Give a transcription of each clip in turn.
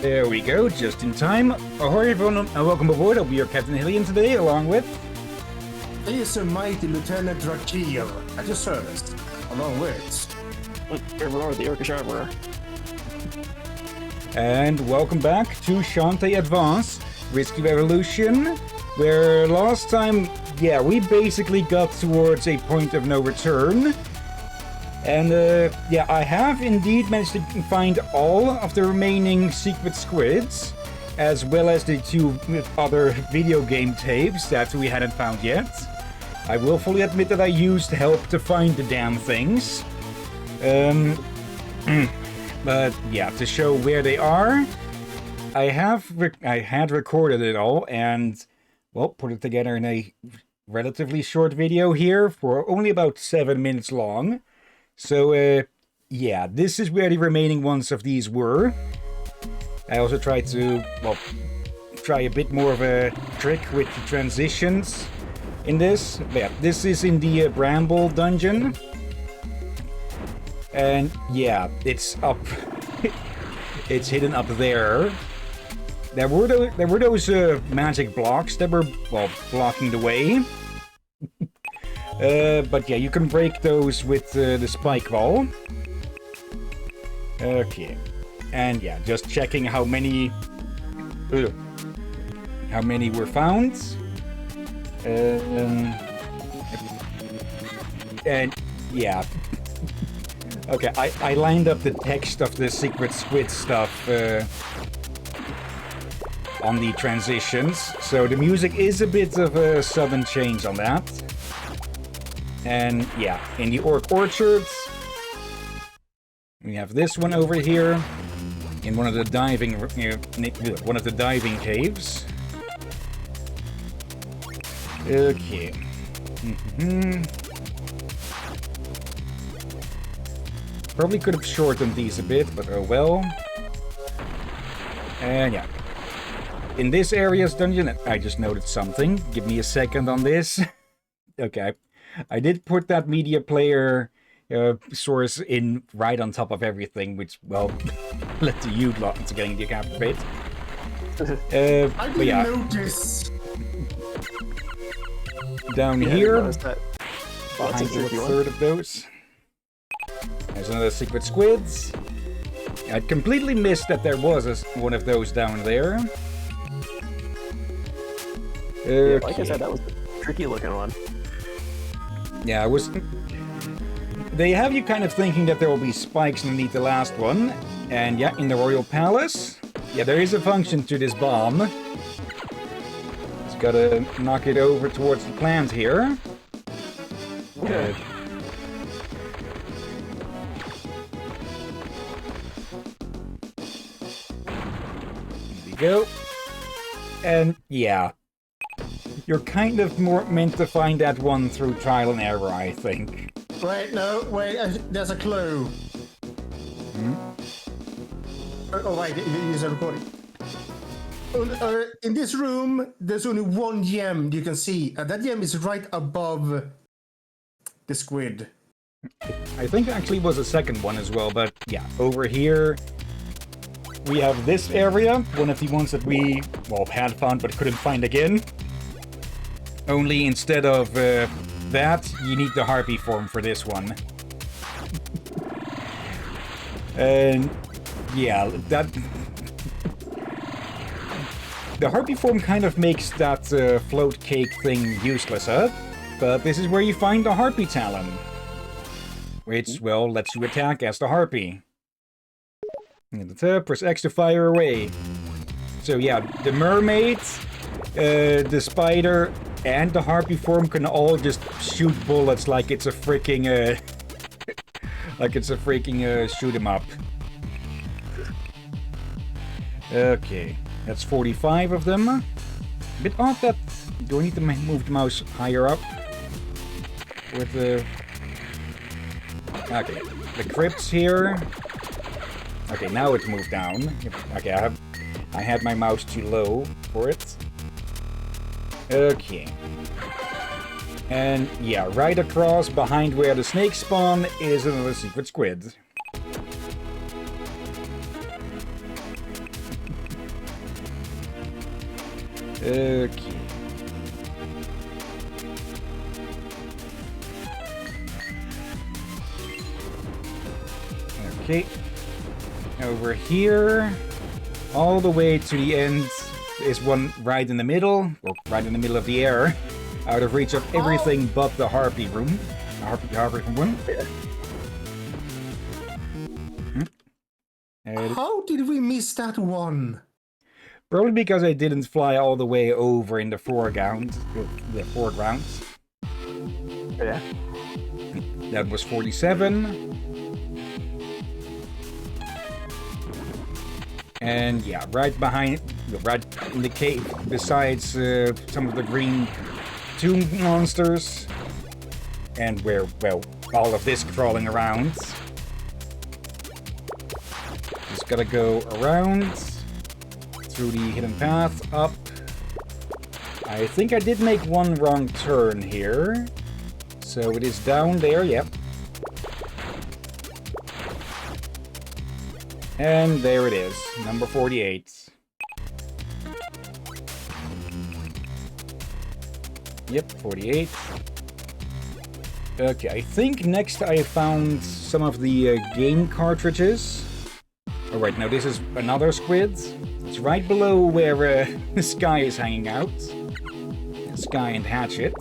There we go, just in time. Ahoy everyone, and welcome aboard. I'll be your Captain Hillyan today, along with... He is a mighty Lieutenant Drakir at your service, along with... Everyone with the Orcish Armorer. And welcome back to Shantae Advance, Risky Revolution, where last time, yeah, we basically got towards a point of no return. And, yeah, I have indeed managed to find all of the remaining secret squids, as well as the two other video game tapes that we hadn't found yet. I will fully admit that I used help to find the damn things. But, yeah, to show where they are, I had recorded it all and, well, put it together in a relatively short video here for only about 7 minutes long. So, yeah, this is where the remaining ones of these were. I also tried to, well, try a bit more of a trick with the transitions in this. But yeah, this is in the Bramble dungeon. And, yeah, it's up. It's hidden up there. There were those magic blocks that were, well, blocking the way. But yeah, you can break those with the spike ball. Okay. And yeah, just checking how many were found. And yeah. Okay, I lined up the text of the secret squid stuff on the transitions. So the music is a bit of a sudden change on that. And yeah, in the Orc Orchards, we have this one over here in one of the diving caves. Okay. Probably could have shortened these a bit, but oh well. And yeah, in this area's dungeon, I just noted something. Give me a second on this. Okay. I did put that media player source in right on top of everything, which, well, led to you lot to getting decapitated. I didn't notice. Down here, Lots behind a third of those. There's another secret squids. I'd completely missed that there was one of those down there. Okay. Yeah, like I said, that was a tricky looking one. Yeah, it was... They have you kind of thinking that there will be spikes underneath the last one. And yeah, in the Royal Palace, yeah, there is a function to this bomb. Just gotta knock it over towards the plant here. Okay. Here we go. And yeah. You're kind of more meant to find that one through trial and error, I think. Wait, no, wait, there's a clue. Hmm? Oh, wait, is a recording. In this room, there's only one gem you can see, and that gem is right above the squid. I think there actually was a second one as well, but yeah, over here we have this area, one of the ones that we, well, had found but couldn't find again. Only instead of that, you need the harpy form for this one. And yeah, that... The harpy form kind of makes that float cake thing useless, huh? But this is where you find the harpy talon. Which, well, lets you attack as the harpy. And press X to fire away. So yeah, the mermaid, the spider, and the harpy form can all just shoot bullets like it's a freaking shoot 'em up. Okay, that's 45 of them. A bit odd that... Do I need to move the mouse higher up? With the... Okay, the crypts here. Okay, now it's moved down. Okay, I had my mouse too low for it. Okay. And yeah, right across behind where the snakes spawn is another secret squid. Okay. Okay. Over here, all the way to the end, is one right in the middle, or right in the middle of the air, out of reach of everything but the harpy room. Harpy room. Yeah. How did we miss that one? Probably because I didn't fly all the way over in the foreground. The foreground. Yeah. That was 47. And yeah, right behind, right in the cave, besides some of the green tomb monsters. And where, well, all of this crawling around. Just gotta go around, through the hidden path, up. I think I did make one wrong turn here. So it is down there, yep. And there it is, number 48. Yep, 48. Okay, I think next I found some of the game cartridges. Oh, right, now this is another squid. It's right below where the Sky is hanging out. Sky and Hatchet.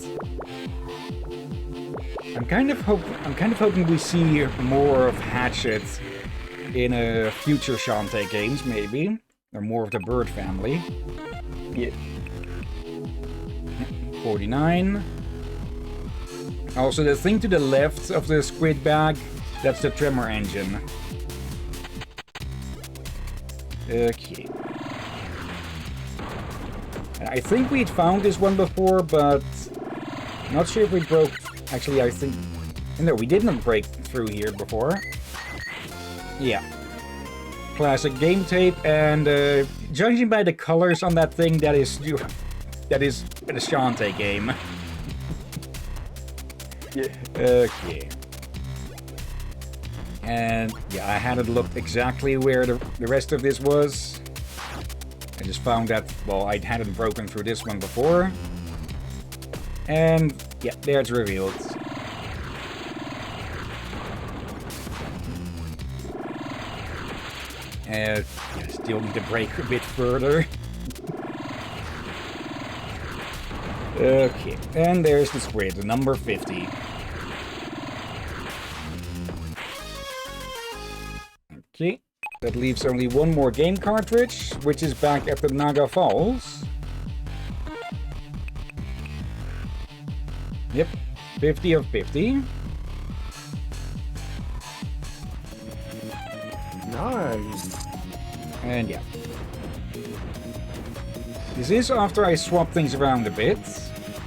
I'm kind of hoping we see more of Hatchet in future Shantae games, maybe. Or more of the bird family. Yeah. 49. Also, the thing to the left of the squid bag, that's the tremor engine. Okay. I think we'd found this one before, but not sure if we broke... Actually, I think... No, we didn't break through here before. Yeah. Classic game tape, and judging by the colors on that thing, that is a Shantae game. Yeah. Okay. And yeah, I hadn't looked exactly where the rest of this was. I just found that, well, I hadn't broken through this one before. And yeah, there it's revealed. And yeah, still need to break a bit further. Okay, and there's the squid, number 50. Okay, that leaves only one more game cartridge, which is back at the Naga Falls. Yep, 50 of 50. Nice. And yeah. This is after I swap things around a bit.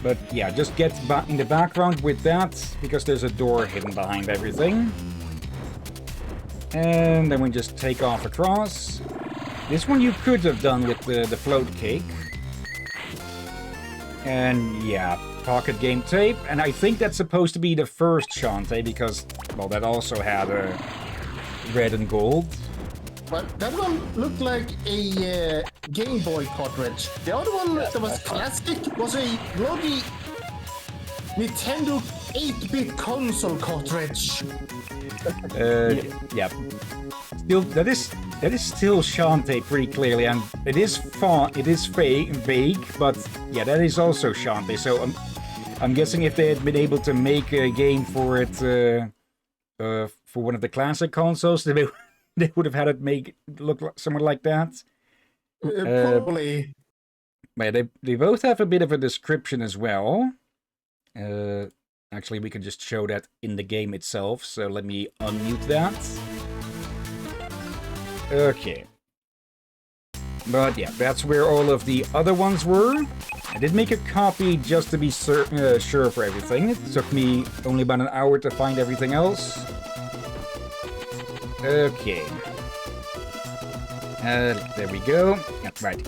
But yeah, just get in the background with that, because there's a door hidden behind everything. And then we just take off across. This one you could have done with the float cake. And yeah, pocket game tape. And I think that's supposed to be the first Shantae, because, well, that also had a red and gold. But that one looked like a Game Boy cartridge. The other one that was classic was a bloody Nintendo 8-bit console cartridge. Yeah. Still, that is still Shantae pretty clearly, and it is vague, but yeah, that is also Shantae. So I'm guessing if they had been able to make a game for it for one of the classic consoles, they would have had it look somewhat like that. Probably. But they both have a bit of a description as well. Actually, we can just show that in the game itself, so let me unmute that. Okay. But yeah, that's where all of the other ones were. I did make a copy just to be sure for everything. It took me only about an hour to find everything else. Okay. There we go. That's right.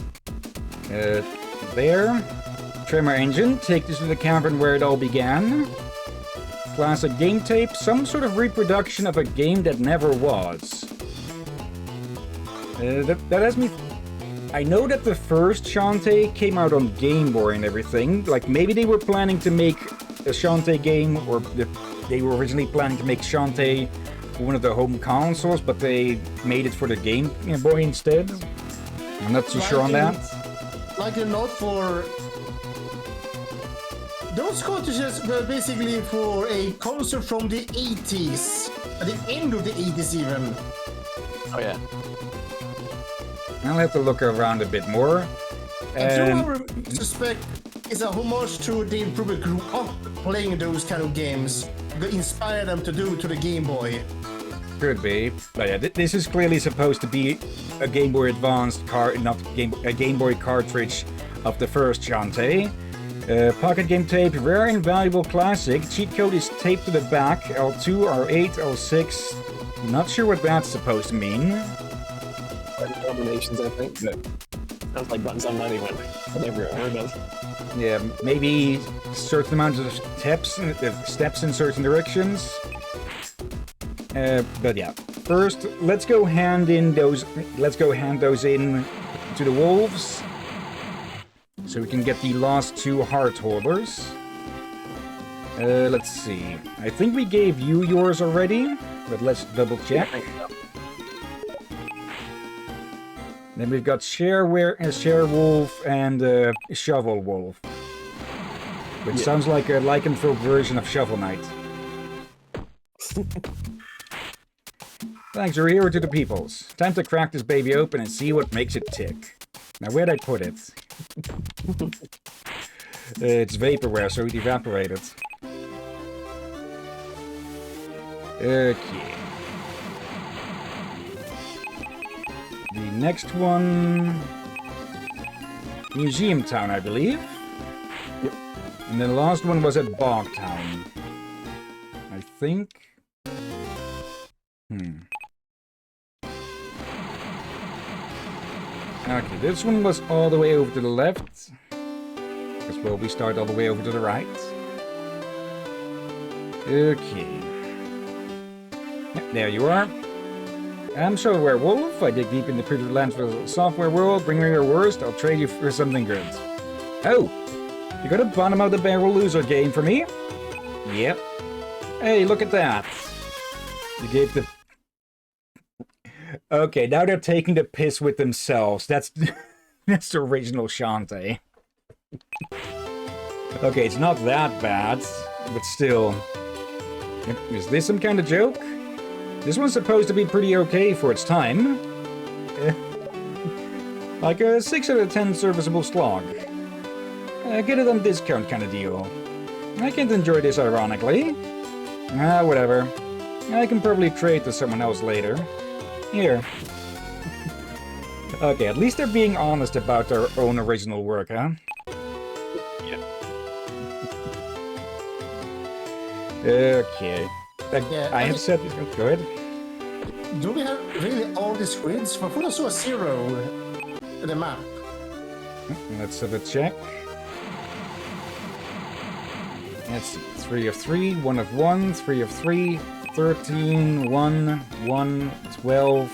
There. Tremor engine. Take this to the cavern where it all began. Classic game tape. Some sort of reproduction of a game that never was. That has me I know that the first Shantae came out on Game Boy and everything. Like, maybe they were planning to make a Shantae game, or they were originally planning to make Shantae for one of the home consoles, but they made it for the Game Boy instead. I'm not too sure on that. Like a note for... Those cartridges were basically for a console from the 80s. At the end of the 80s even. Oh yeah. I'll have to look around a bit more. I suspect it's a homage to they probably grew up playing those kind of games. That inspired them to do to the Game Boy. Could be. But yeah, this is clearly supposed to be a Game Boy Advanced a Game Boy cartridge of the first Shantae. Pocket game tape, rare and valuable classic. Cheat code is taped to the back. L2, R8, L6. Not sure what that's supposed to mean. Combinations, I think. Sounds like buttons I'm not even never heard of. Yeah, maybe certain amounts of steps in certain directions. But yeah, first let's go hand those in to the wolves, so we can get the last 2 heart holders. Let's see. I think we gave you yours already, but let's double check. Then we've got Share Wolf and Shovel Wolf, which sounds like a lycanthrope version of Shovel Knight. Thanks, you're a hero to the peoples. Time to crack this baby open and see what makes it tick. Now, where'd I put it? It's vaporware, so it evaporated. Okay. The next one... Museum Town, I believe. Yep. And the last one was at Bog Town. I think... Okay, this one was all the way over to the left. Because, well, we start all the way over to the right. Okay. Yep, there you are. I'm Software Wolf. I dig deep in the primitive lands of the software world. Bring me your worst. I'll trade you for something good. Oh! You got a bottom of the barrel loser game for me? Yep. Hey, look at that. You gave the... Okay, now they're taking the piss with themselves. That's that's the original Shantae. Okay, it's not that bad, but still. Is this some kind of joke? This one's supposed to be pretty okay for its time. Like a 6 out of 10 serviceable slog. Get it on discount kind of deal. I can't enjoy this ironically. Whatever. I can probably trade to someone else later. Here. Okay, at least they're being honest about their own original work, huh? Yeah. Okay. I have said... Go ahead. Do we have really all these grids? For I saw a 0 in the map. Let's have a check. Let's see. 3 of 3, 1 of 1, 3 of 3, 13, 1, 1, 12,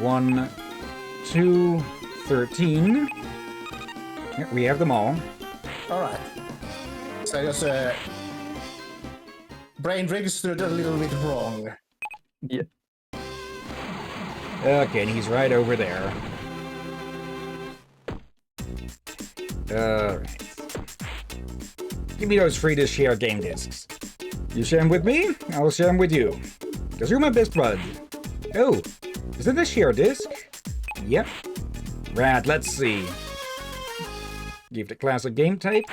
1, 2, 13. Yeah, we have them all. Alright. So I just brain registered a little bit wrong. Yeah. Okay, and he's right over there. Alright. Give me those free to share game discs. You share them with me, I'll share them with you. Because you're my best bud. Oh, is it a share disc? Yep. Rad, let's see. Give the classic game tape.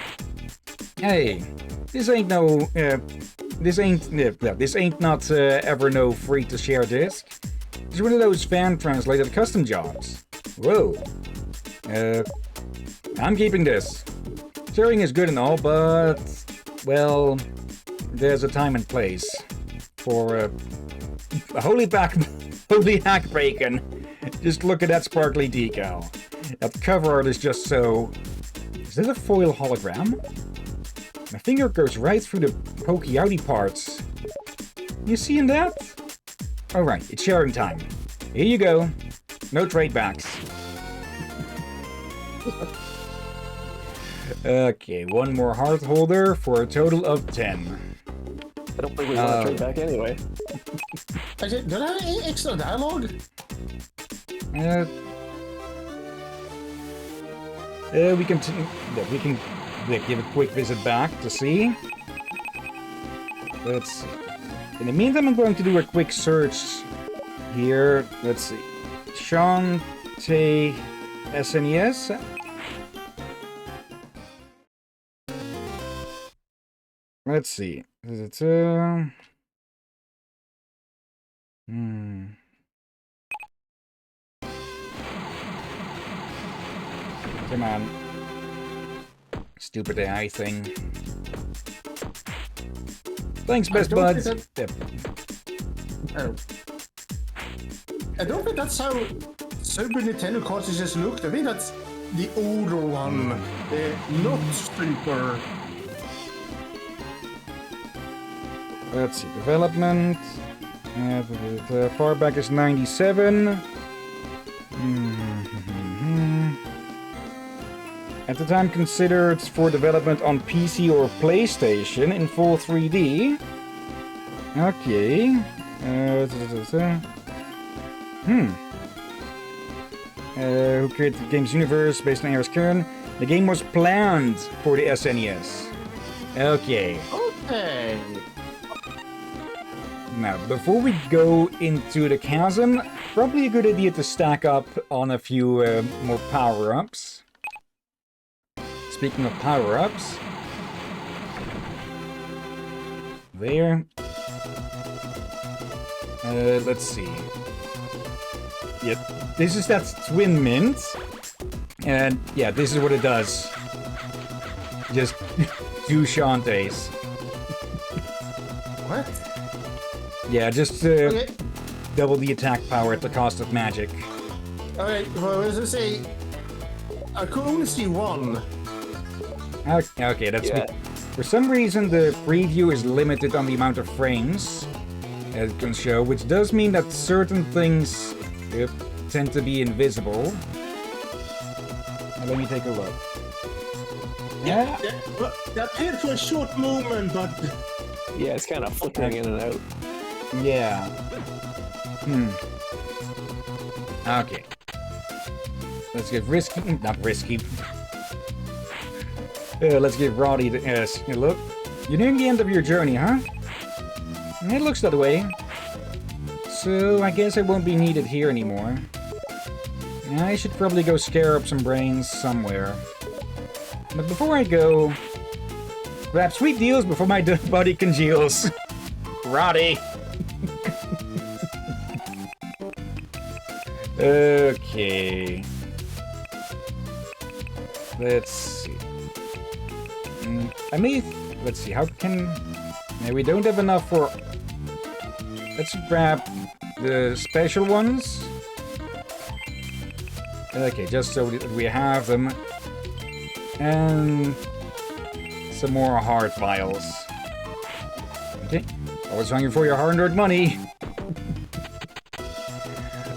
Hey, this ain't no, this ain't not ever no free to share disc. It's one of those fan translated custom jobs. Whoa. I'm keeping this. Sharing is good and all, but, well, there's a time and place for holy hack bacon. Just look at that sparkly decal. That cover art is just so... Is this a foil hologram? My finger goes right through the pokey outy parts. You seeing that? Alright, it's sharing time. Here you go. No trade backs. Okay, one more heart holder for a total of 10. I don't think we want to trade back anyway. Actually, do I have any extra dialogue? We can give a quick visit back to see. Let's see. In the meantime, I'm going to do a quick search here. Let's see. Shantae SNES. Let's see. Is it Come on. Stupid AI thing. Thanks, best buds. Yep. Oh. I don't think that's how Super Nintendo cartridges looked. I think that's the older one. Not Super. Let's see. Development. The far back is 97. At the time considered for development on PC or PlayStation in full 3D. Okay. Who created the game's universe based on Air's Kern? The game was planned for the SNES. Okay. Okay. Now, before we go into the chasm, probably a good idea to stack up on a few more power-ups. Speaking of power-ups, there. Let's see. Yep, this is that twin mint, and yeah, this is what it does. Just 2 Shantaes. What? Yeah, just Okay. double the attack power at the cost of magic. Alright, well, as I say, I could only see one. Okay, that's Yeah. for some reason the preview is limited on the amount of frames it can show, which does mean that certain things tend to be invisible. Let me take a look. Yeah. Well, that appeared for a short moment, but Yeah, it's kind of flickering in and out. Yeah. Okay. Let's get risky. Not risky. Let's give Roddy a look. You're nearing the end of your journey, huh? It looks that way. So I guess I won't be needed here anymore. I should probably go scare up some brains somewhere. But before I go, grab sweet deals before my body congeals. Roddy! Okay. Let's see. Let's see, how can... Yeah, we don't have enough for... Let's grab the special ones. Okay, just so that we have them. And... some more heart vials. Okay. Always hungry for your hard-earned money.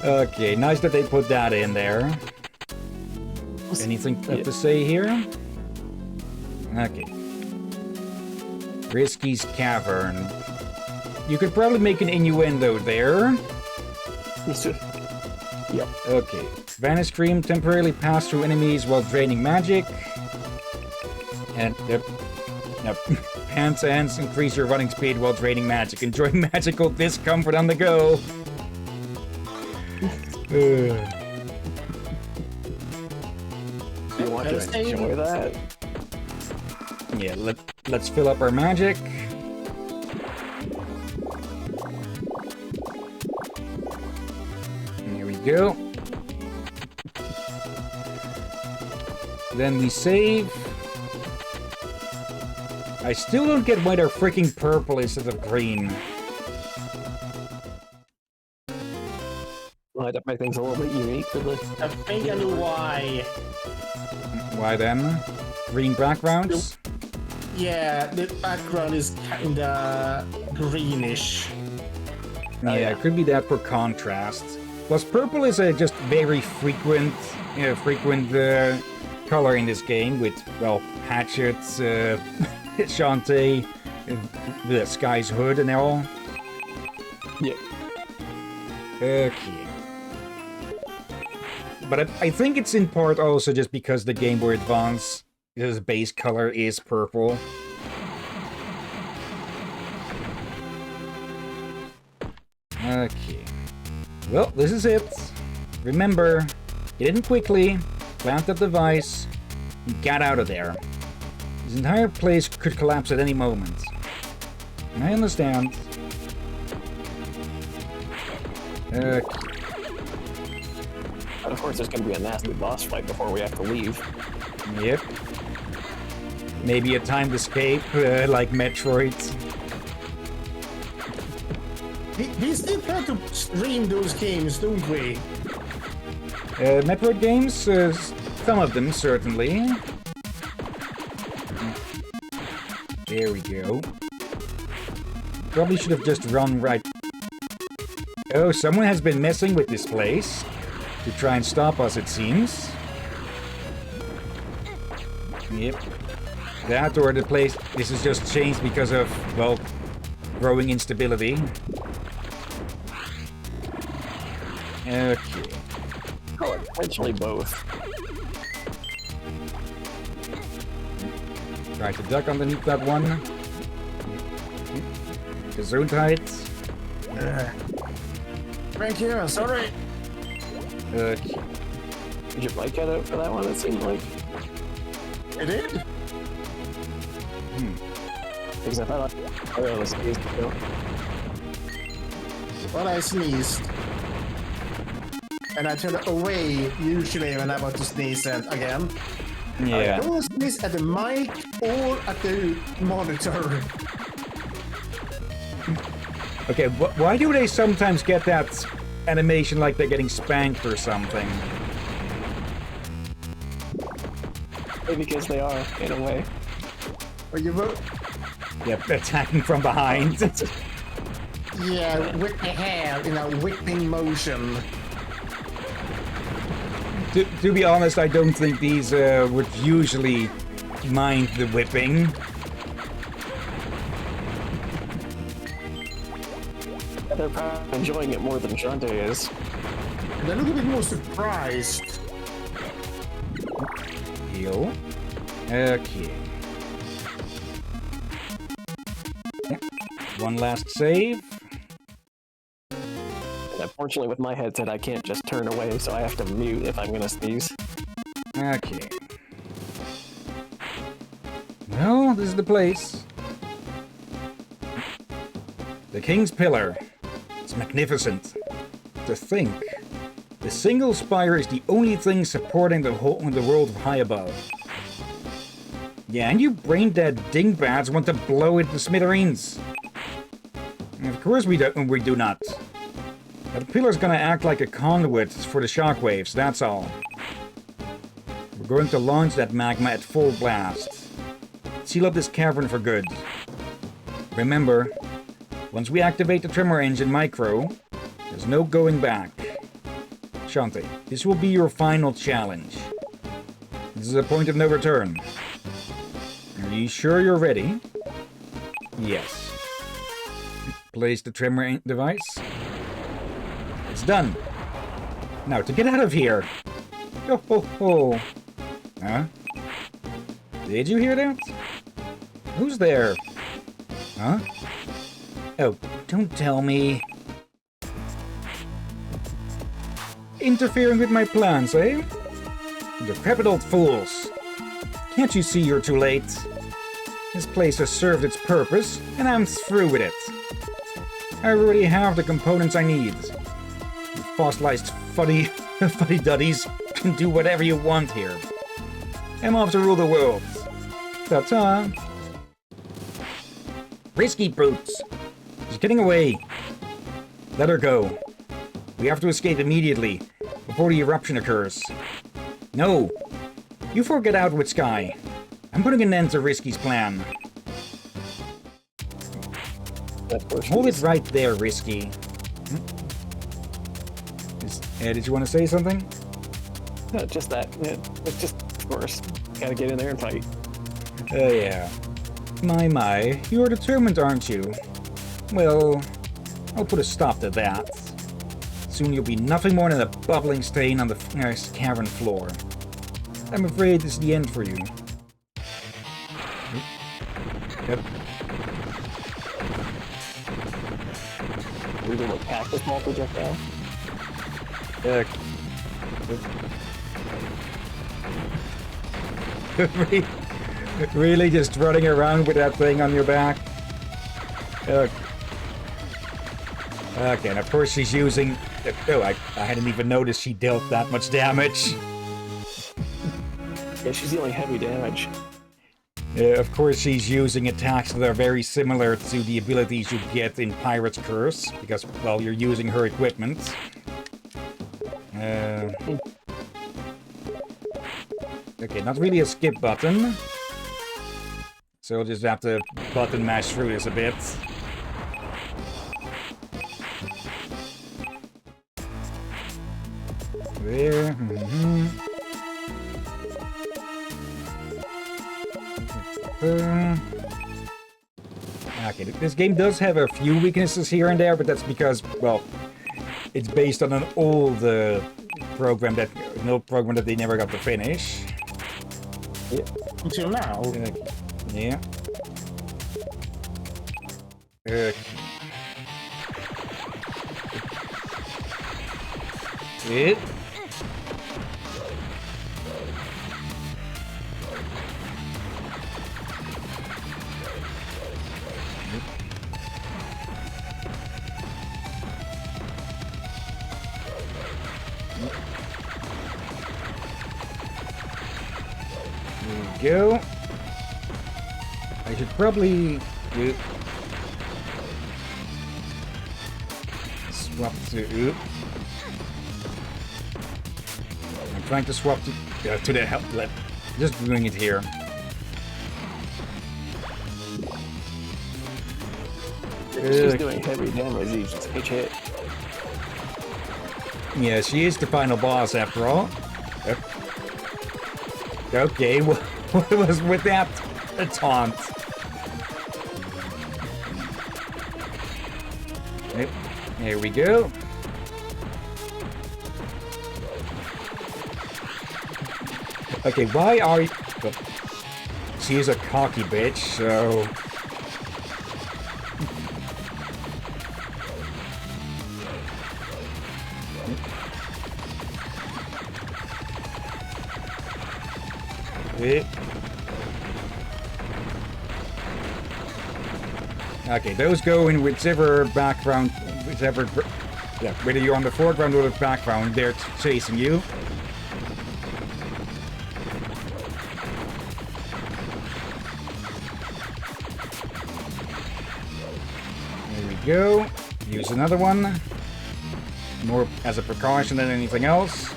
Okay, nice that they put that in there. Anything left to say here? Okay. Risky's Cavern. You could probably make an innuendo there. Yep. Okay. Vanish Cream temporarily pass through enemies while draining magic. And yep. Hands increase your running speed while draining magic. Enjoy magical discomfort on the go. You want to enjoy that? Yeah, let's fill up our magic. Here we go. Then we save. I still don't get why they're freaking purple instead of green. Well, that makes things a little bit unique for the... I think I know why. Why then? Green backgrounds? Yeah, the background is kinda greenish. Yeah, it could be that for contrast. Plus, purple is a just very frequent color in this game with, well, hatchets, Shantae, the Sky's hood and all. Yeah. Okay. But I think it's in part also just because the Game Boy Advance, the base color is purple. Okay. Well, this is it. Remember, get in quickly, plant that device, and get out of there. This entire place could collapse at any moment. I understand. And of course, there's going to be a nasty boss fight before we have to leave. Yep. Maybe a timed escape, like Metroid. We still plan to stream those games, don't we? Metroid games? Some of them, certainly. There we go. Probably should have just run right... Oh, someone has been messing with this place to try and stop us, it seems. Yep. That or the place... This is just changed because of, well, growing instability. Okay. Oh, potentially both. Try to duck underneath that one. Gesundheit. Thank you, sorry. Okay. Did your mic cut out for that one? It seemed like. It did? Because I thought I was sneezed. Well, I sneezed. And I turned away usually when I want to sneeze again. Yeah. I don't sneeze at the mic or at the monitor. Okay, why do they sometimes get that animation like they're getting spanked or something? Maybe because they are, in a way. Or you vote? Yep, attacking from behind. Yeah, with the hair in a whipping motion. To be honest, I don't think these would usually mind the whipping. They're probably enjoying it more than Shantae is. And they look a bit more surprised. Heal. Okay. Yep. One last save. Unfortunately, with my headset, I can't just turn away, so I have to mute if I'm gonna sneeze. Okay. Well, this is the place. The King's Pillar. It's magnificent. To think, the single spire is the only thing supporting the whole the world of high above. Yeah, and you brain-dead dingbats want to blow it to smithereens. And of course we do not. That pillar's gonna act like a conduit for the shockwaves, that's all. We're going to launch that magma at full blast. Seal up this cavern for good. Remember, once we activate the tremor engine micro, there's no going back. Shantae, this will be your final challenge. This is a point of no return. Are you sure you're ready? Yes. Place the tremor device. It's done. Now, to get out of here. Ho ho ho. Huh? Did you hear that? Who's there? Huh? Oh, don't tell me. Interfering with my plans, eh? Decrepit old fools. Can't you see you're too late? This place has served its purpose, and I'm through with it. I already have the components I need. You fossilized fuddy-duddies can do whatever you want here. I'm off to rule the world. Ta-ta. Risky brutes. She's getting away. Let her go. We have to escape immediately, before the eruption occurs. No. You four get out with Sky. I'm putting an end to Risky's plan. Hold it right there, Risky. Did you want to say something? Just that. Yeah, it's just Of course. Gotta get in there and fight. Oh yeah. My, you're determined, aren't you? Well, I'll put a stop to that. Soon you'll be nothing more than a bubbling stain on the cavern floor. I'm afraid this is the end for you. Yep. We're gonna cactus ball projectile. Really just running around with that thing on your back? Okay, and of course she's using... Oh, I hadn't even noticed she dealt that much damage. Yeah, she's dealing heavy damage. Of course she's using attacks that are very similar to the abilities you get in Pirate's Curse, because, well, you're using her equipment. Okay, not really a skip button. So we'll just have to button mash through this a bit. There. Okay, this game does have a few weaknesses here and there, but that's because, well, it's based on an old program that they never got to finish. Yeah. Until now. Yeah. It. Go. I should probably swap to. I'm trying to swap to the help. Just doing it here. She's doing heavy damage each hit. Yeah, she is the final boss after all. Okay, what was with that a taunt? Yep, here we go. Okay, why are you... Oh, she is a cocky bitch, so... Okay, those go in whichever background, yeah, whether you're on the foreground or the background, they're chasing you. There we go. Use another one. More as a precaution than anything else.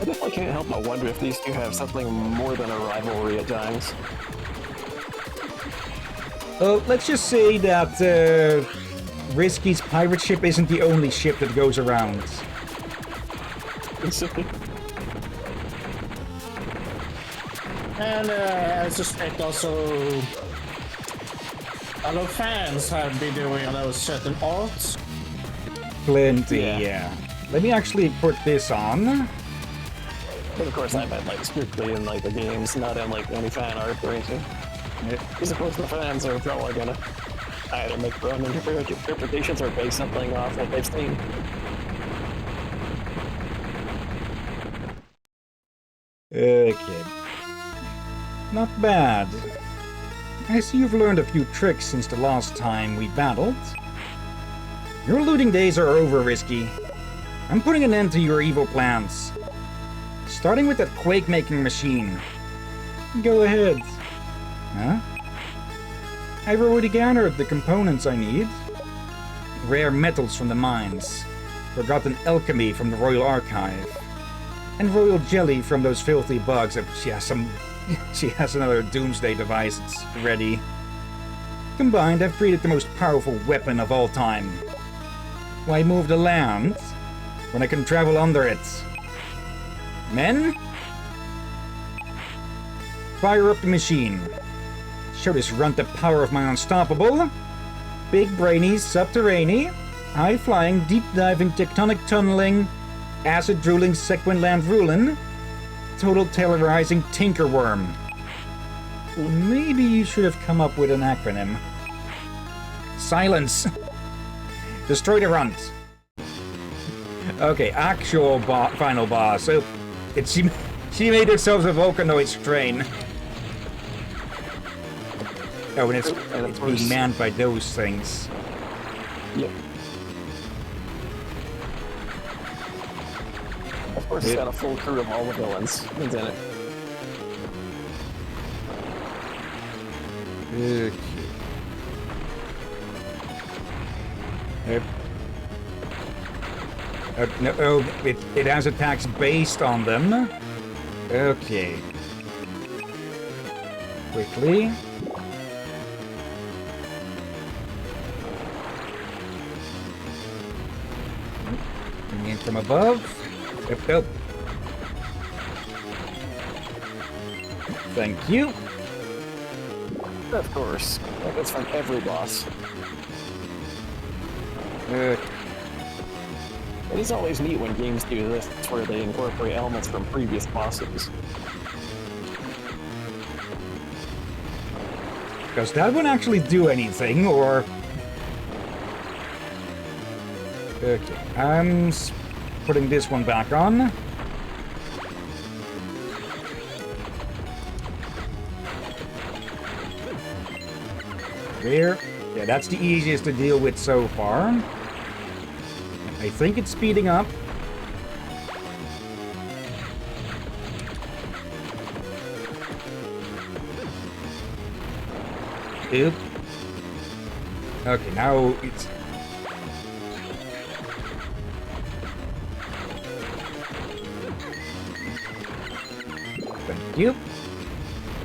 I definitely can't help but wonder if these two have something more than a rivalry at times. Well, let's just say that Risky's pirate ship isn't the only ship that goes around. And I suspect also a lot of fans have been doing those certain arts. Plenty, yeah. Let me actually put this on. But of course, I meant like strictly in like the games, not in like any fan art or anything. Because of course, the fans are probably gonna either make their own interpretations or base something off what they've seen. Okay. Not bad. I see you've learned a few tricks since the last time we battled. Your looting days are over, Risky. I'm putting an end to your evil plans. Starting with that quake-making machine. Go ahead. Huh? I've already gathered the components I need. Rare metals from the mines. Forgotten alchemy from the Royal Archive. And royal jelly from those filthy bugs. She has another doomsday device ready. Combined, I've created the most powerful weapon of all time. Why move the land? when I can travel under it. Men? Fire up the machine. Show this runt the power of my unstoppable. Big brainy, subterranean, high-flying, deep-diving, tectonic tunneling, acid-drooling, sequin land ruling, total terrorizing tinkerworm. Maybe you should have come up with an acronym. Silence! Destroy the runt. Okay, actual final boss. So, she made herself a Volcanoid strain. Oh, and it's being manned by those things. Yep. Of course, it's got a full crew of all the villains in it. Okay. No, oh, it has attacks based on them. Okay. Quickly. Coming in from above. Yep. Thank you. Of course. That's from every boss. It is always neat when games do this, where they incorporate elements from previous bosses. Does that one actually do anything, or... Okay, I'm putting this one back on. There. Yeah, that's the easiest to deal with so far. I think it's speeding up. Oop. Okay, now it's... Thank you. I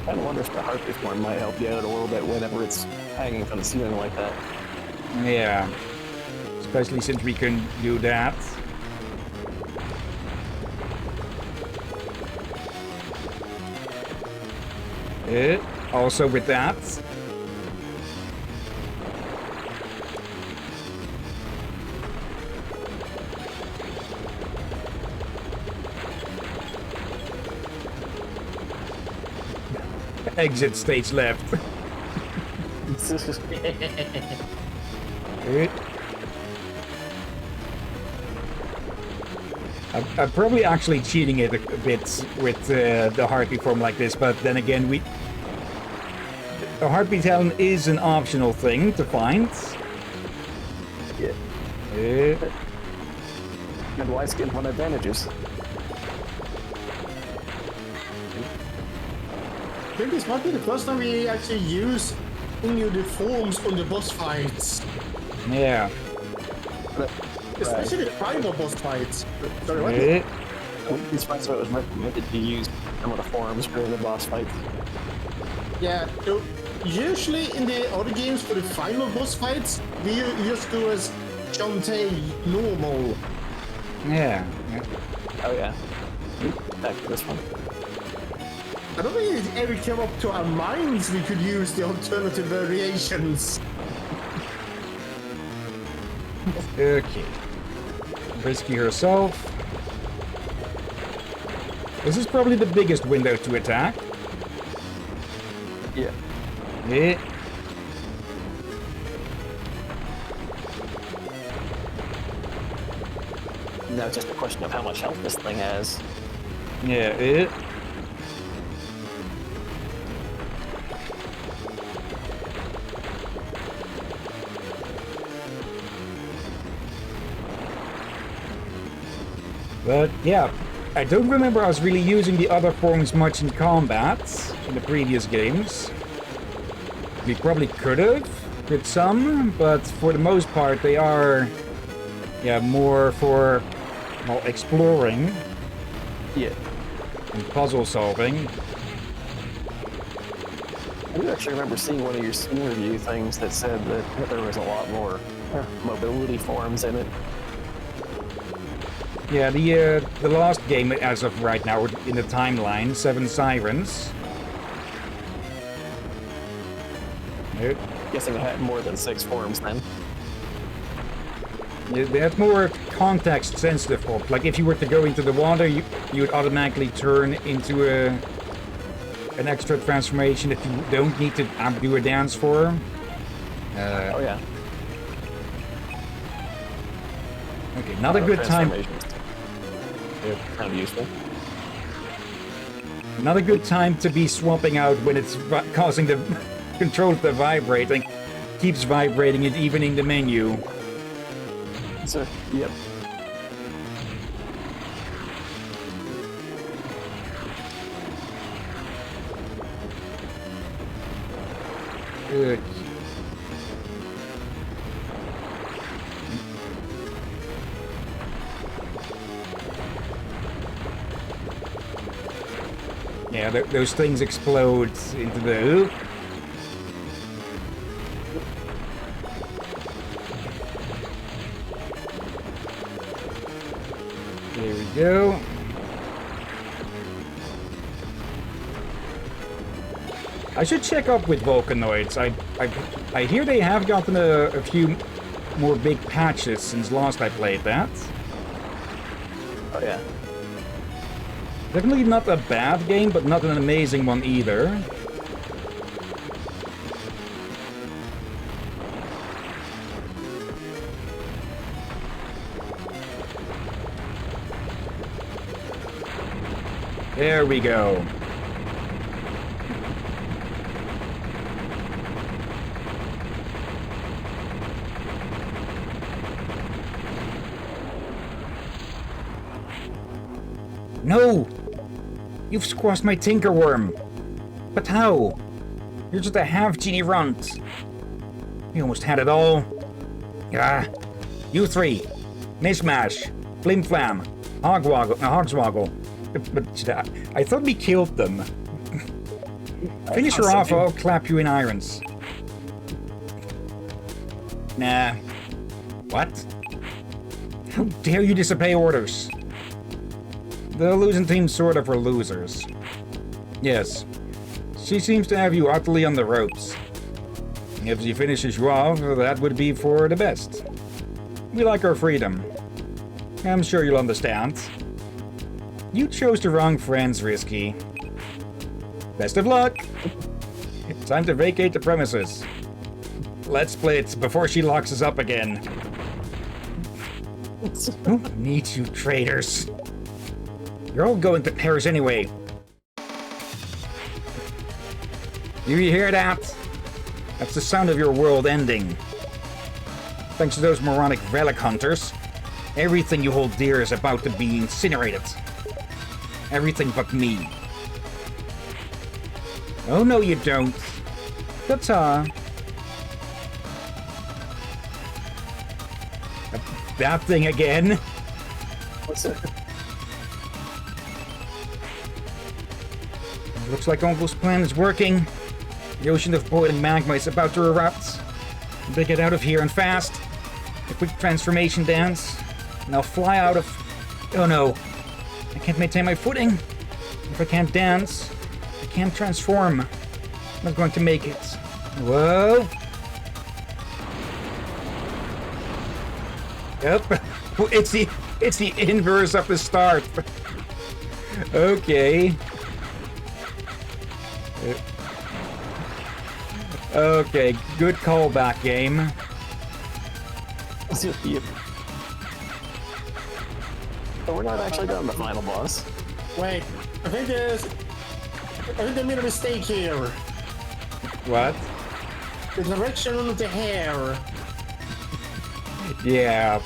kind of wonder if the Harpy form might help you out a little bit whenever it's hanging from the ceiling like that. Yeah. Especially since we can do that. Also with that. Exit stage left. I'm probably actually cheating it a bit with the heartbeat form like this, but then again, the heartbeat talent is an optional thing to find. Yeah. And why skip on advantages? I think this might be the first time we actually use any of the forms on the boss fights. Yeah. Especially the primal boss fights. Sorry, what? These fights, it was recommended to use some of the forms during the boss fights. Yeah, so usually in the other games for the final boss fights, we just do as Shantae normal. Yeah. Oh yeah. Back to this one. I don't think it ever came up to our minds we could use the alternative variations. Okay. Risky herself. This is probably the biggest window to attack. Yeah. Now it's just a question of how much health this thing has. Yeah, But yeah, I don't remember us really using the other forms much in combat in the previous games. We probably could have with some, but for the most part they are, yeah, more for, well, exploring. Yeah. And puzzle solving. I do actually remember seeing one of your Steam review things that said that there was a lot more mobility forms in it. Yeah, the last game as of right now in the timeline, 7 Sirens. Guessing it had more than 6 forms then. That's more context sensitive. Like if you were to go into the water, you would automatically turn into an extra transformation that you don't need to do a dance for. Oh yeah. Okay, not a good time. Yeah, kind of useful. Not a good time to be swapping out when it's causing the controls to vibrate and keeps vibrating and evening the menu. So, yep. Good. Yeah, those things explode into the... There we go. I should check up with Volcanoids. I hear they have gotten a few more big patches since last I played that. Oh yeah. Definitely not a bad game, but not an amazing one either. There we go. No! You've squashed my Tinkerworm! But how? You're just a half-genie runt. You almost had it all. Ah, you three. Mishmash, Flim-Flam, Hogswoggle. But I thought we killed them. Finish her off or I'll clap you in irons. Nah. What? How dare you disobey orders? The losing team sort of were losers. Yes. She seems to have you utterly on the ropes. If she finishes you off, that would be for the best. We like our freedom. I'm sure you'll understand. You chose the wrong friends, Risky. Best of luck! Time to vacate the premises. Let's split before she locks us up again. Who needs you traitors? You're all going to perish anyway. Do you hear that? That's the sound of your world ending. Thanks to those moronic relic hunters, everything you hold dear is about to be incinerated. Everything but me. Oh no you don't. Ta-ta. That thing again? What's it? Looks like Uncle's plan is working. The ocean of boiling magma is about to erupt. Better get out of here and fast. A quick transformation dance, and I'll fly out of... Oh no. I can't maintain my footing. If I can't dance, I can't transform. I'm not going to make it. Whoa. Yep. It's the inverse of the start. Okay. Okay, good callback, game. Yep. But we're not actually done the final boss. Wait, I think they made a mistake here. What? The direction of the hair. Yeah.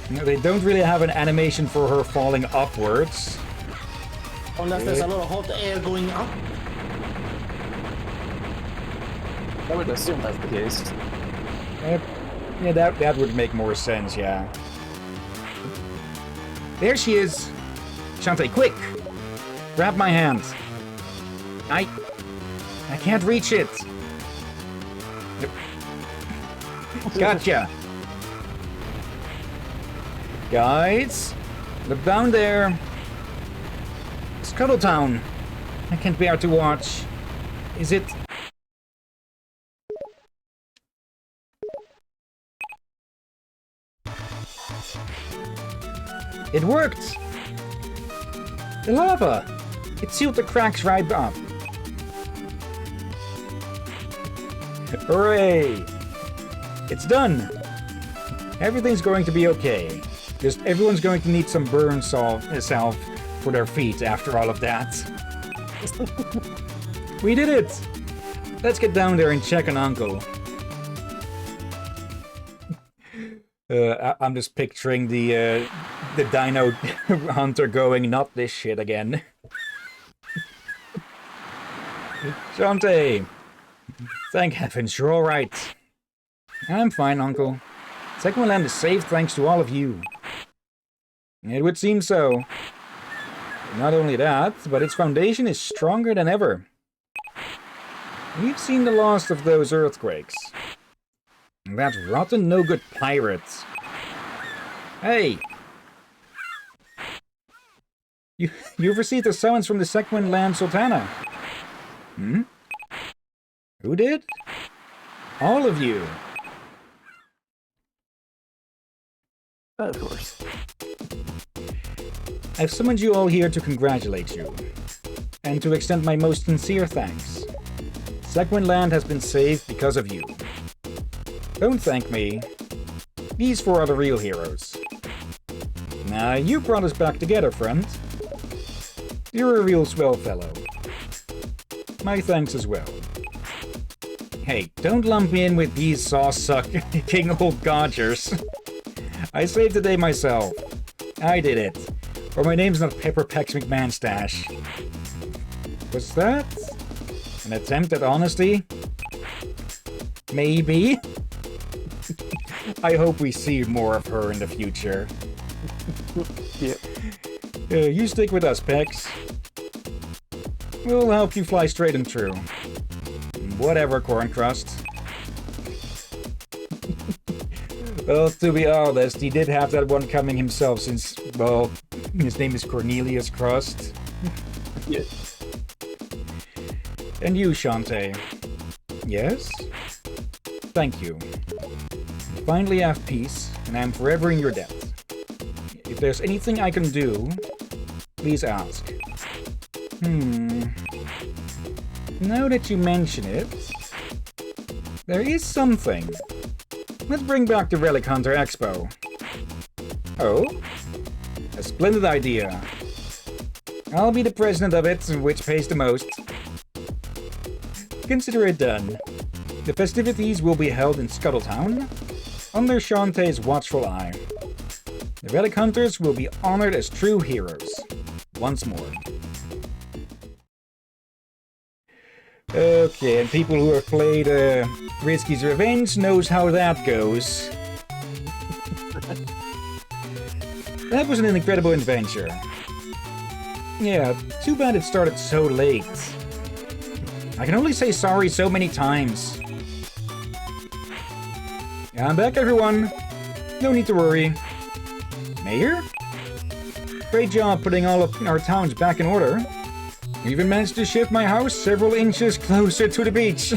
No, they don't really have an animation for her falling upwards. Unless there's a lot of hot air going up. I would assume that's the case. Yeah, that would make more sense, yeah. There she is! Shantae, quick! Grab my hand. I can't reach it. Gotcha! Guys, look down there. Scuttletown. I can't bear to watch. Is it... It worked! The lava! It sealed the cracks right up. Hooray! It's done! Everything's going to be okay. Just everyone's going to need some burn salve for their feet after all of that. We did it! Let's get down there and check on Uncle. I'm just picturing the dino hunter going, not this shit again. Shantae! Thank heavens, you're alright. I'm fine, Uncle. Segment Land is safe thanks to all of you. It would seem so. Not only that, but its foundation is stronger than ever. We've seen the last of those earthquakes. That rotten no-good pirate. Hey! You've received a summons from the Segment Land Sultana. Hmm? Who did? All of you. Of course. I've summoned you all here to congratulate you, and to extend my most sincere thanks. Segment Land has been saved because of you. Don't thank me. These four are the real heroes. Now, you brought us back together, friend. You're a real swell fellow. My thanks as well. Hey, don't lump me in with these sauce-sucking old codgers. I saved the day myself. I did it. Or my name's not Pepper Pex McManstache. Was that an attempt at honesty? Maybe? I hope we see more of her in the future. Yeah. You stick with us, Pex. We'll help you fly straight and true. Whatever, Corn Crust. Well, to be honest, he did have that one coming himself since, well, his name is Cornelius Crust. Yeah. And you, Shantae. Yes? Thank you. You finally have peace, and I'm forever in your debt. If there's anything I can do, please ask. Now that you mention it, there is something. Let's bring back the Relic Hunter Expo. Oh? A splendid idea. I'll be the president of it, which pays the most. Consider it done. The festivities will be held in Scuttletown, under Shantae's watchful eye. The Relic Hunters will be honored as true heroes. Once more. Okay, and people who have played Risky's Revenge knows how that goes. That was an incredible adventure. Yeah, too bad it started so late. I can only say sorry so many times. I'm back, everyone. No need to worry. Mayor? Great job putting all of our towns back in order. You even managed to shift my house several inches closer to the beach.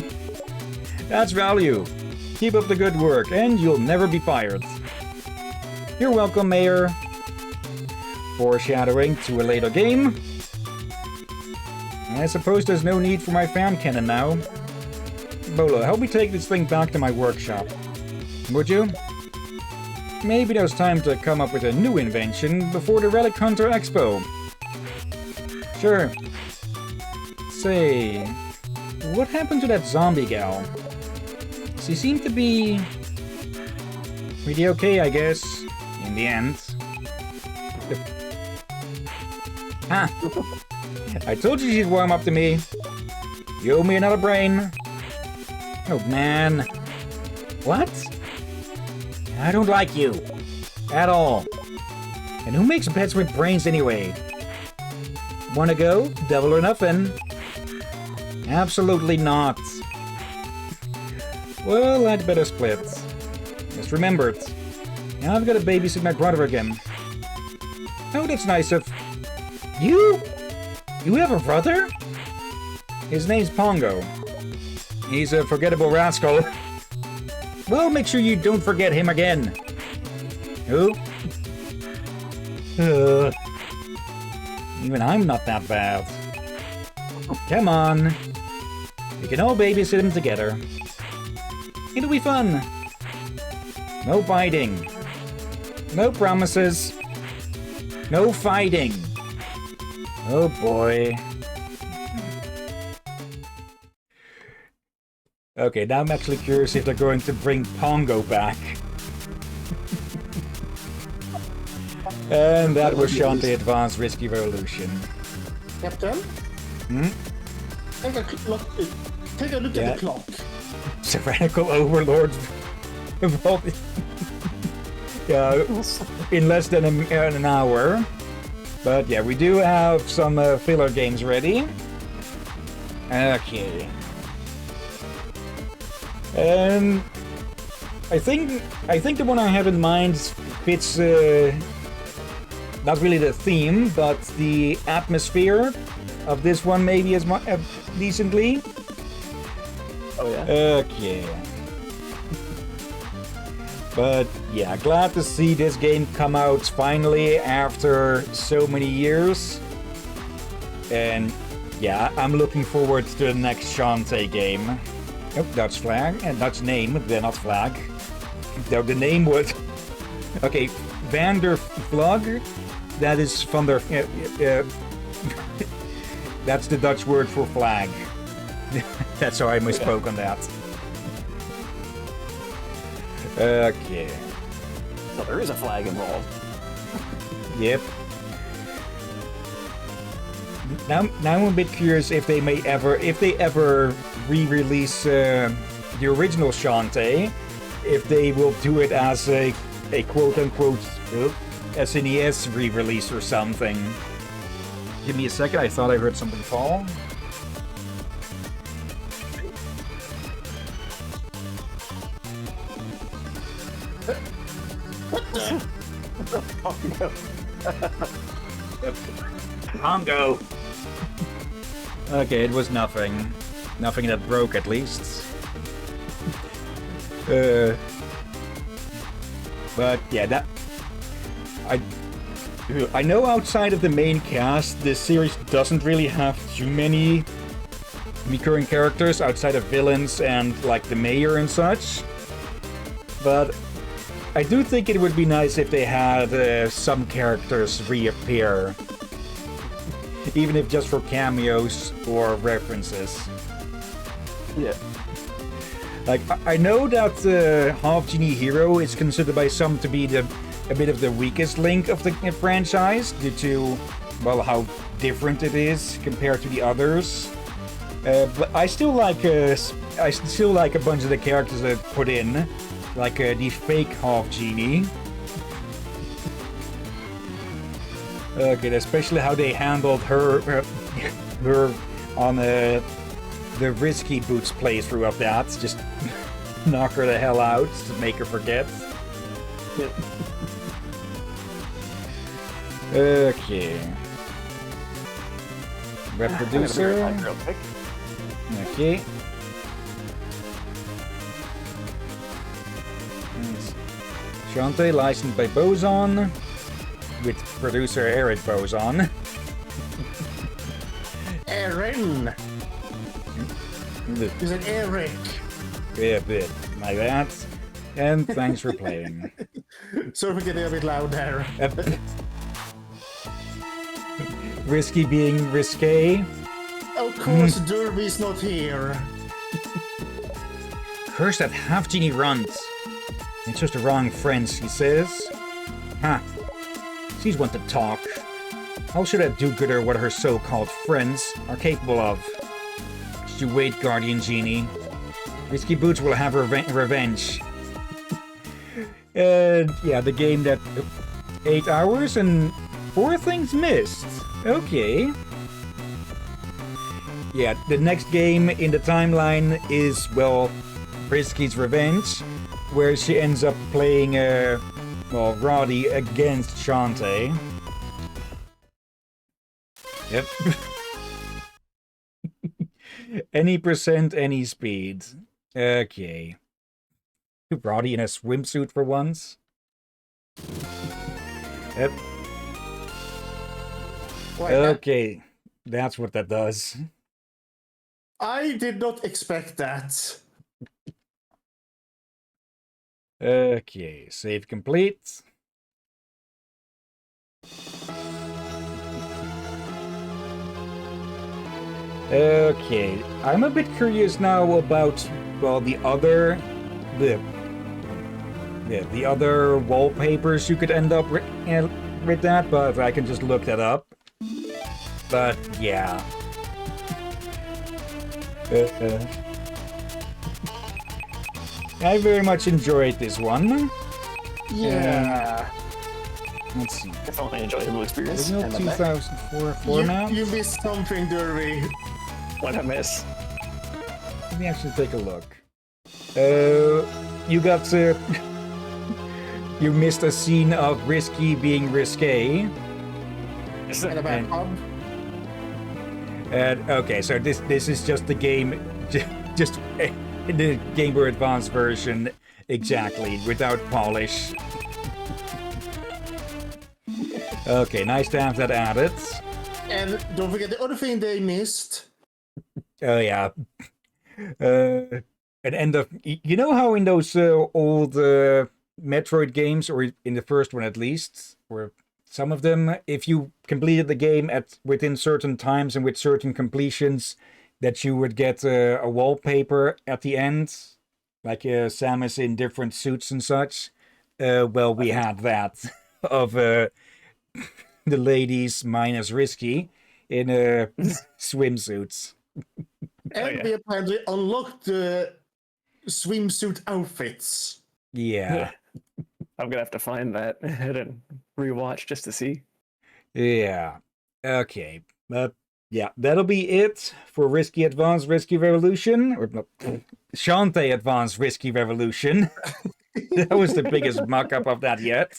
That's value. Keep up the good work, and you'll never be fired. You're welcome, Mayor. Foreshadowing to a later game. I suppose there's no need for my fan cannon now. Bolo, help me take this thing back to my workshop. Would you? Maybe there's time to come up with a new invention before the Relic Hunter Expo. Sure. Say, what happened to that zombie gal? She seemed to be pretty okay, I guess, in the end. Ha! I told you she'd warm up to me. You owe me another brain. Oh, man. What? I don't like you. At all. And who makes pets with brains anyway? Wanna go? Double or nothing. Absolutely not. Well, I'd better split. Just remember it. Now I've got to babysit my brother again. Oh, that's nice of... You? You have a brother? His name's Pongo. He's a forgettable rascal. Well, make sure you don't forget him again. Who? Even I'm not that bad. Come on. We can all babysit him together. It'll be fun. No biting. No promises. No fighting. Oh boy. Okay, now I'm actually curious if they're going to bring Pongo back. And that was Shantae Advanced Risky Revolution. Captain? Hmm? Take a look at the clock. Tyrannical Overlord. Yeah, in less than an hour. But yeah, we do have some filler games ready. Okay. And I think the one I have in mind fits not really the theme, but the atmosphere of this one maybe as decently. Oh yeah. Okay. But yeah, glad to see this game come out finally after so many years. And yeah, I'm looking forward to the next Shantae game. Oh, Dutch flag and Dutch name, they're not flag. Though the name would. Okay, Van der Vlag. That is van der. That's the Dutch word for flag. That's how I misspoke on that. Okay. So there is a flag involved. Yep. Now I'm a bit curious if they ever re-release the original Shantae, if they will do it as a quote-unquote SNES re-release or something. Give me a second, I thought I heard something fall. Pongo! Okay, it was nothing. Nothing that broke, at least. But yeah, that... I know outside of the main cast, this series doesn't really have too many recurring characters outside of villains and like the mayor and such. But I do think it would be nice if they had some characters reappear. Even if just for cameos or references. Yeah. Like, I know that Half Genie Hero is considered by some to be a bit of the weakest link of the franchise due to, well, how different it is compared to the others. But I still like a bunch of the characters that put in, like the fake Half Genie. Okay, especially how they handled her on the Risky Boots playthrough of that. Just knock her the hell out to make her forget. Okay. Reproducer. Okay. Shantae, licensed by Boson, with producer Eric Boson. Aaron! Is it Eric? Yeah, bit. My bad. And thanks for playing. Sorry for getting a bit loud there. Risky being risque. Of course, Derby's not here. Curse that Half Genie runs. They chose the wrong friends, he says. Huh. She's one to talk. How should a do-gooder what her so-called friends are capable of? Just you wait, Guardian Genie. Risky Boots will have revenge. And yeah, the game that 8 hours and 4 things missed. Okay. Yeah, the next game in the timeline is, well, Risky's Revenge, where she ends up playing well, Roddy against Shantae. Yep. Any percent, any speed. Okay. Roddy in a swimsuit for once. Yep. Wait, Okay. That's what that does. I did not expect that. Okay, save complete. Okay, I'm a bit curious now about, well, the other wallpapers you could end up with that, but I can just look that up. But yeah. I very much enjoyed this one. Yeah. Let's see. Definitely enjoyable experience. Original And I'm back. 2004 format. You missed something, Derby. What I miss? Let me actually take a look. You got you missed a scene of Risky being risque. And a bad pub. Okay, so this is just the game, just in the Game Boy Advance version, exactly, without polish. Okay, nice to have that added. And don't forget the other thing they missed. Oh yeah. An end of, you know how in those old Metroid games, or in the first one at least, or some of them, if you completed the game within certain times and with certain completions, that you would get a wallpaper at the end, like Samus in different suits and such. Well, we had that of the ladies minus Risky in swimsuits. And we apparently unlocked the swimsuit outfits. Yeah. I'm gonna have to find that and rewatch just to see. Yeah. Okay. But yeah, that'll be it for Risky Advanced Risky Revolution. Or no, Shantae Advanced Risky Revolution. That was the biggest mock-up of that yet.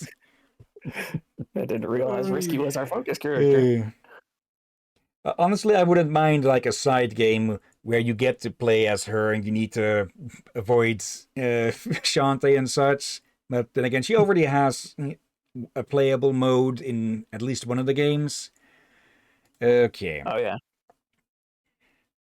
I didn't realize Risky was our focus character. Honestly, I wouldn't mind like a side game where you get to play as her and you need to avoid Shantae and such. But then again, she already has a playable mode in at least one of the games. Okay. Oh yeah.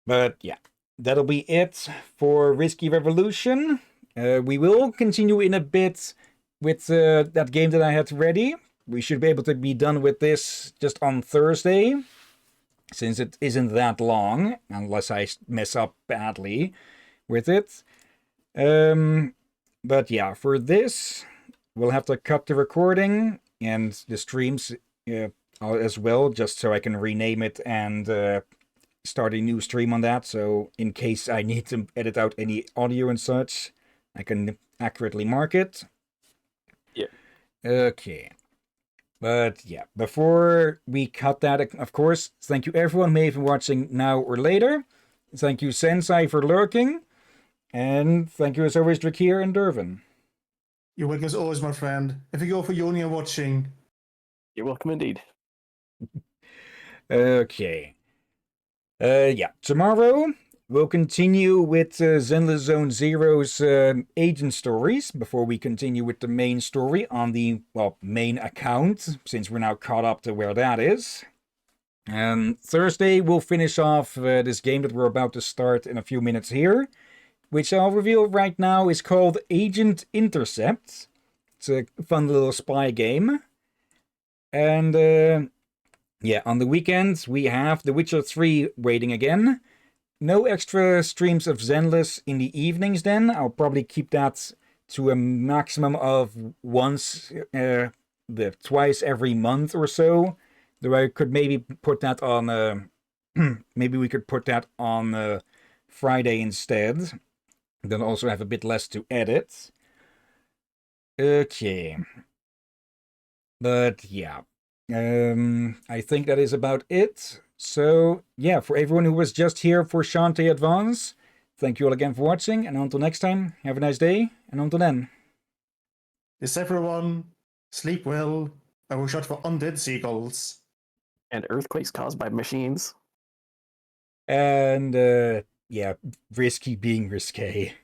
But yeah, that'll be it for Risky Revolution. We will continue in a bit with that game that I had ready. We should be able to be done with this just on Thursday, since it isn't that long, unless I mess up badly with it. But yeah, for this, we'll have to cut the recording and the streams as well, just so I can rename it and start a new stream on that. So in case I need to edit out any audio and such, I can accurately mark it. Yeah. Okay. But yeah, before we cut that, of course, thank you everyone who may have been watching now or later. Thank you, Sensei, for lurking. And thank you as always, Drakir and Dervin. You're welcome as always, my friend. If you go for Yoni and watching. You're welcome indeed. Okay. Yeah, tomorrow we'll continue with Zenless Zone Zero's agent stories before we continue with the main story on the, well, main account, since we're now caught up to where that is. Thursday we'll finish off this game that we're about to start in a few minutes here, which I'll reveal right now is called Agent Intercept. It's a fun little spy game. And yeah, on the weekends we have The Witcher 3 waiting again. No extra streams of Zenless in the evenings then. I'll probably keep that to a maximum of once, twice every month or so. Though I could maybe put that on, maybe we could put that on Friday instead. Then also have a bit less to edit. Okay. But yeah. I think that is about it. So, yeah, for everyone who was just here for Shantae Advance, thank you all again for watching, and until next time, have a nice day, and until then. Yes, everyone. Sleep well. I will shot for undead seagulls. And earthquakes caused by machines. And, yeah, risky being risque.